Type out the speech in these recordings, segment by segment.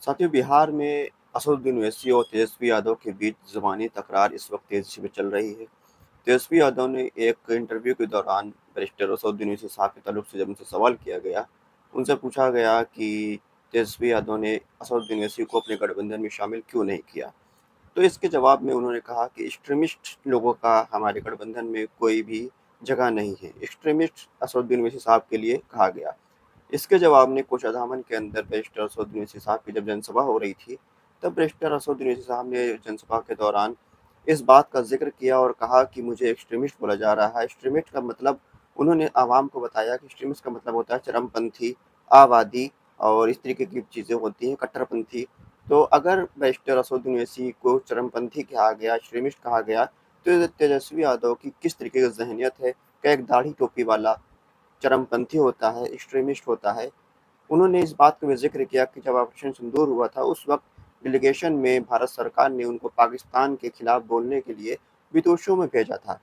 साथियों, बिहार में असदुद्दीन ओवैसी और तेजस्वी यादव के बीच ज़बानी तकरार इस वक्त तेज़ी से चल रही है। तेजस्वी यादव ने एक इंटरव्यू के दौरान बैरिस्टर असदुद्दीन ओवैसी साहब के ताल्लुक से जब उनसे सवाल किया गया, उनसे पूछा गया कि तेजस्वी यादव ने असदुद्दीन ओवैसी को अपने गठबंधन में शामिल क्यों नहीं किया? तो इसके जवाब में उन्होंने कहा कि एक्सट्रीमिस्ट लोगों का हमारे गठबंधन में कोई भी जगह नहीं है। एक्सट्रीमिस्ट असदुद्दीन ओवैसी साहब के लिए कहा गया। इसके जवाब में कोषाधामन के अंदर बैरिस्टर असदुद्दीन ओवैसी साहब की जब जनसभा हो रही थी, तब बैरिस्टर असदुद्दीन ओवैसी साहब ने जनसभा के दौरान इस बात का ज़िक्र किया और कहा कि मुझे एक्सट्रीमिस्ट बोला जा रहा है। एक्सट्रीमिस्ट का मतलब उन्होंने आवाम को बताया कि एक्सट्रीमिस्ट का मतलब होता है चरमपंथी, आवादी और इस तरीके की चीज़ें होती हैं, कट्टरपंथी। तो अगर बैरिस्टर असदुद्दीन ओवैसी को चरमपंथी कहा गया, एक्सट्रीमिस्ट कहा गया, तो तेजस्वी यादव की किस तरीके की ज़हनियत है? क्या एक दाढ़ी टोपी वाला चरमपंथी होता है, एक्सट्रीमिस्ट होता है? उन्होंने इस बात का भी ज़िक्र किया कि जब ऑपरेशन सिंदूर हुआ था, उस वक़्त डेलीगेशन में भारत सरकार ने उनको पाकिस्तान के खिलाफ बोलने के लिए विदेशों में भेजा था।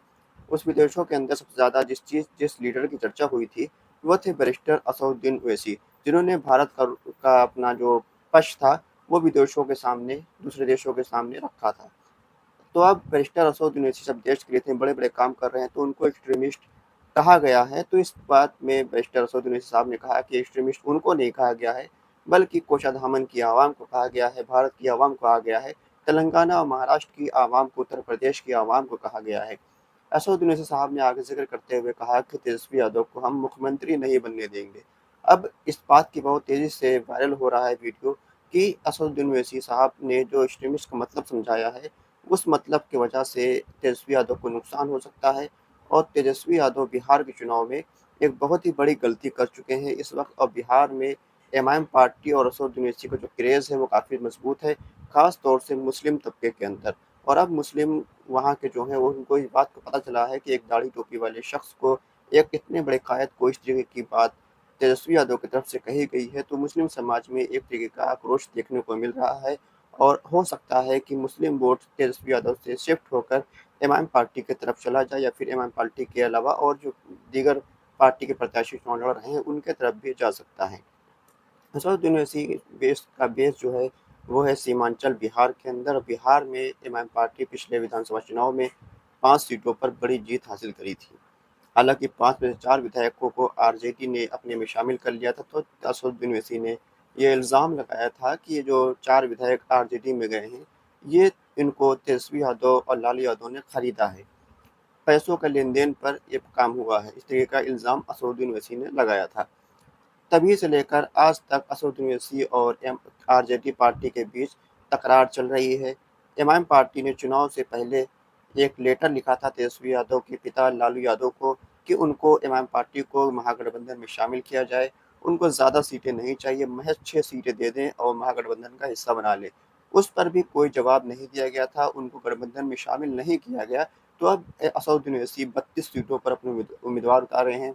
उस विदेशों के अंदर सबसे ज़्यादा जिस लीडर की चर्चा हुई थी, वो थे बैरिस्टर असदुद्दीन ओवैसी, जिन्होंने भारत का अपना जो पक्ष था, वो विदेशों के सामने, दूसरे देशों के सामने रखा था। तो अब बैरिस्टर असदुद्दीन ओवैसी जब देश के लिए इतने बड़े-बड़े काम कर रहे हैं, तो उनको एक्सट्रीमिस्ट कहा गया है। तो इस बात में बैरिस्टर असदुद्दीन ओवैसी साहब ने कहा कि एक्सट्रीमिस्ट उनको नहीं कहा गया है, बल्कि कोषाधामन की आवाम को कहा गया है, भारत की आवाम को कहा गया है, तेलंगाना और महाराष्ट्र की आवाम को, उत्तर प्रदेश की आवाम को कहा गया है। असदुद्दीन ओवैसी साहब ने आगे ज़िक्र करते हुए कहा कि तेजस्वी यादव को हम मुख्यमंत्री नहीं बनने देंगे। अब इस बात की बहुत तेज़ी से वायरल हो रहा है वीडियो कि असदुद्दीन ओवैसी साहब ने जो एक्सट्रीमिस्ट का मतलब समझाया है, उस मतलब की वजह से तेजस्वी यादव को नुकसान हो सकता है और तेजस्वी यादव बिहार के चुनाव में एक बहुत ही बड़ी गलती कर चुके हैं इस वक्त। और बिहार में एमआईएम पार्टी और असदुद्दीन ओवैसी का जो क्रेज़ है वो काफ़ी मजबूत है, ख़ास तौर से मुस्लिम तबके के अंदर। और अब मुस्लिम वहाँ के जो हैं वो उनको इस बात का पता चला है कि एक दाढ़ी टोपी वाले शख्स को, एक इतने बड़े कायद को इस तरीके की बात तेजस्वी यादव की तरफ से कही गई है, तो मुस्लिम समाज में एक तरीके का आक्रोश देखने को मिल रहा है। और हो सकता है कि मुस्लिम वोट तेजस्वी यादव से शिफ्ट होकर एमआईएम पार्टी की तरफ चला जाए, या फिर एमआईएम पार्टी के अलावा और जो दीगर पार्टी के प्रत्याशी चुनाव लड़ रहे हैं उनके तरफ भी जा सकता है। असदुद्दीन ओवैसी बेस जो है वो है सीमांचल बिहार के अंदर। बिहार में एमआईएम पार्टी पिछले विधानसभा चुनाव में 5 सीटों पर बड़ी जीत हासिल करी थी। हालाँकि 5 में से 4 विधायकों को आरजेडी ने अपने में शामिल कर लिया था, तो असदुद्दीन ओवैसी ने ये इल्ज़ाम लगाया था कि ये जो 4 विधायक आरजेडी में गए हैं, ये इनको तेजस्वी यादव और लालू यादव ने खरीदा है। पैसों का लेन-देन पर ये काम हुआ है। इस तरीके का इल्ज़ाम असदुद्दीन ओवैसी ने लगाया था। तभी से लेकर आज तक असदुद्दीन ओवैसी और आरजेडी पार्टी के बीच तकरार चल रही है। एमआईएम पार्टी ने चुनाव से पहले एक लेटर लिखा था तेजस्वी यादव के पिता लालू यादव को कि उनको एमआईएम पार्टी को महागठबंधन में शामिल किया जाए। उनको ज़्यादा सीटें नहीं चाहिए, महज़ 6 सीटें दे दें और महागठबंधन का हिस्सा बना लें। उस पर भी कोई जवाब नहीं दिया गया था, उनको गठबंधन में शामिल नहीं किया गया। तो अब असदुद्दीन ओवैसी 32 सीटों पर अपने उम्मीदवार उतारे हैं,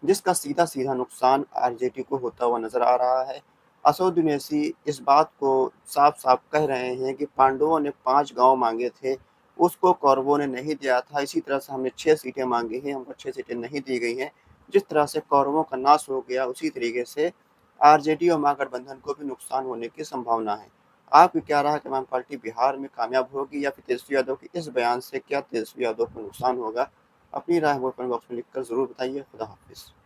जिसका सीधा-सीधा नुकसान आरजेडी को होता हुआ नज़र आ रहा है। असदुद्दीन ओवैसी इस बात को साफ-साफ कह रहे हैं कि पांडवों ने 5 गाँव माँगे थे, उसको कौरवों ने नहीं दिया था। इसी तरह से हमने 6 सीटें माँगी हैं, हमको 6 सीटें नहीं दी गई हैं। जिस तरह से कौरवों का नाश हो गया, उसी तरीके से आरजेडी और महागठबंधन को भी नुकसान होने की संभावना है। आपकी क्या राय है कि इमाम पार्टी बिहार में कामयाब होगी, या फिर तेजस्वी यादव के इस बयान से क्या तेजस्वी यादव को नुकसान होगा? अपनी राय हमें कमेंट बॉक्स में लिखकर ज़रूर बताइए। खुदा हाफ़िज़।